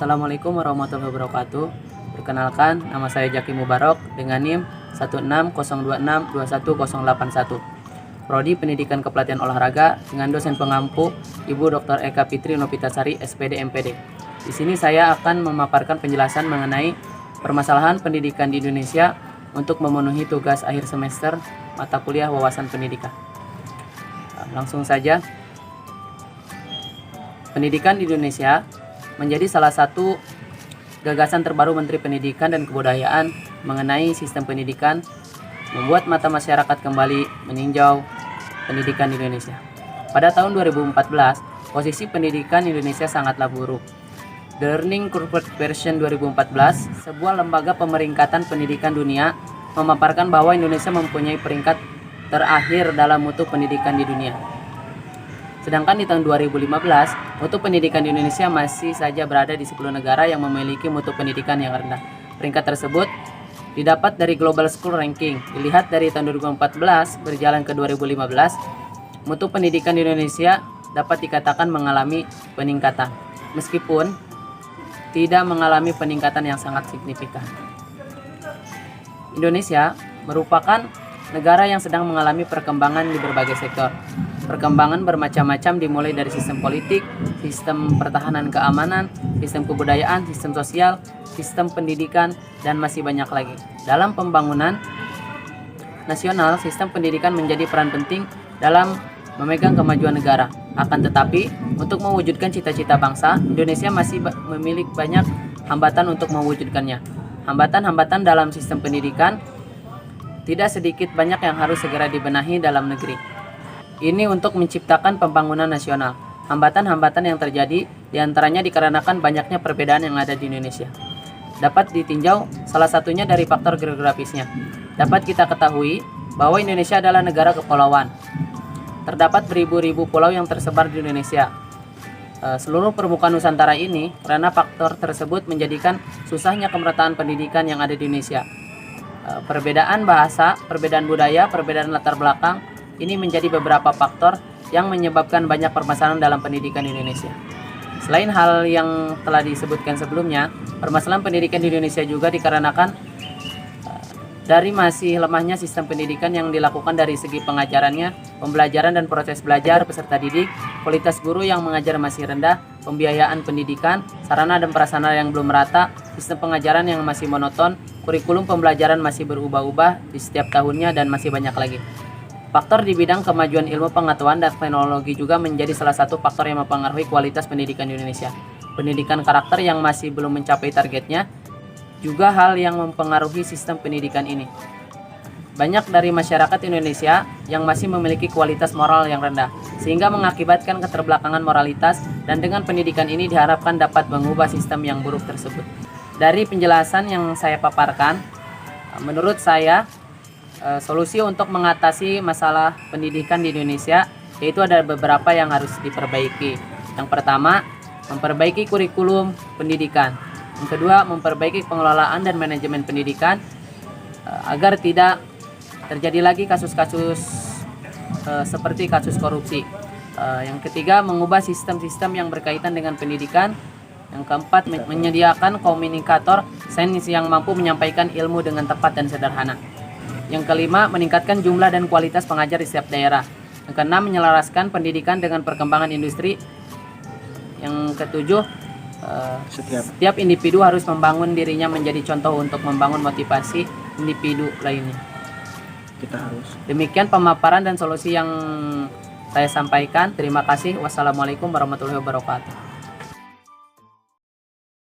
Assalamualaikum warahmatullahi wabarakatuh. Perkenalkan, nama saya Jaki Mubarok dengan NIM 16026211081. Prodi Pendidikan Kepelatihan Olahraga dengan dosen pengampu Ibu Dr. Eka Fitri Novitasari, SPD MPD. Di sini saya akan memaparkan penjelasan mengenai permasalahan pendidikan di Indonesia untuk memenuhi tugas akhir semester mata kuliah wawasan pendidikan. Langsung saja. Pendidikan di Indonesia menjadi salah satu gagasan terbaru Menteri Pendidikan dan Kebudayaan mengenai sistem pendidikan, membuat mata masyarakat kembali meninjau pendidikan di Indonesia. Pada tahun 2014, posisi pendidikan Indonesia sangatlah buruk. The Learning Corporate Version 2014, sebuah lembaga pemeringkatan pendidikan dunia, memaparkan bahwa Indonesia mempunyai peringkat terakhir dalam mutu pendidikan di dunia. Sedangkan di tahun 2015, mutu pendidikan di Indonesia masih saja berada di 10 negara yang memiliki mutu pendidikan yang rendah. Peringkat tersebut didapat dari Global School Ranking. Dilihat dari tahun 2014 berjalan ke 2015, mutu pendidikan di Indonesia dapat dikatakan mengalami peningkatan, meskipun tidak mengalami peningkatan yang sangat signifikan. Indonesia merupakan negara yang sedang mengalami perkembangan di berbagai sektor. Perkembangan bermacam-macam dimulai dari sistem politik, sistem pertahanan keamanan, sistem kebudayaan, sistem sosial, sistem pendidikan, dan masih banyak lagi. Dalam pembangunan nasional, sistem pendidikan menjadi peran penting dalam memegang kemajuan negara. Akan tetapi, untuk mewujudkan cita-cita bangsa, Indonesia masih memiliki banyak hambatan untuk mewujudkannya. Hambatan-hambatan dalam sistem pendidikan tidak sedikit banyak yang harus segera dibenahi dalam negeri. Ini untuk menciptakan pembangunan nasional. Hambatan-hambatan yang terjadi diantaranya dikarenakan banyaknya perbedaan yang ada di Indonesia. Dapat ditinjau salah satunya dari faktor geografisnya. Dapat kita ketahui bahwa Indonesia adalah negara kepulauan. Terdapat beribu-ribu pulau yang tersebar di Indonesia. Seluruh permukaan Nusantara ini karena faktor tersebut menjadikan susahnya kemerataan pendidikan yang ada di Indonesia. Perbedaan bahasa, perbedaan budaya, perbedaan latar belakang, ini menjadi beberapa faktor yang menyebabkan banyak permasalahan dalam pendidikan di Indonesia. Selain hal yang telah disebutkan sebelumnya, permasalahan pendidikan di Indonesia juga dikarenakan dari masih lemahnya sistem pendidikan yang dilakukan dari segi pengajarannya, pembelajaran dan proses belajar peserta didik, kualitas guru yang mengajar masih rendah, pembiayaan pendidikan, sarana dan prasarana yang belum merata, sistem pengajaran yang masih monoton, kurikulum pembelajaran masih berubah-ubah di setiap tahunnya, dan masih banyak lagi. Faktor di bidang kemajuan ilmu pengetahuan dan teknologi juga menjadi salah satu faktor yang mempengaruhi kualitas pendidikan di Indonesia. Pendidikan karakter yang masih belum mencapai targetnya juga hal yang mempengaruhi sistem pendidikan ini. Banyak dari masyarakat Indonesia yang masih memiliki kualitas moral yang rendah, sehingga mengakibatkan keterbelakangan moralitas, dan dengan pendidikan ini diharapkan dapat mengubah sistem yang buruk tersebut. Dari penjelasan yang saya paparkan, menurut saya, solusi untuk mengatasi masalah pendidikan di Indonesia yaitu ada beberapa yang harus diperbaiki. Yang pertama, memperbaiki kurikulum pendidikan. Yang kedua, memperbaiki pengelolaan dan manajemen pendidikan agar tidak terjadi lagi kasus-kasus seperti kasus korupsi. Yang ketiga, mengubah sistem-sistem yang berkaitan dengan pendidikan. Yang keempat, menyediakan komunikator sains yang mampu menyampaikan ilmu dengan tepat dan sederhana. Yang kelima, meningkatkan jumlah dan kualitas pengajar di setiap daerah. Yang keenam, menyelaraskan pendidikan dengan perkembangan industri. Yang ketujuh, setiap individu harus membangun dirinya menjadi contoh untuk membangun motivasi individu lainnya. Demikian pemaparan dan solusi yang saya sampaikan. Terima kasih. Wassalamualaikum warahmatullahi wabarakatuh.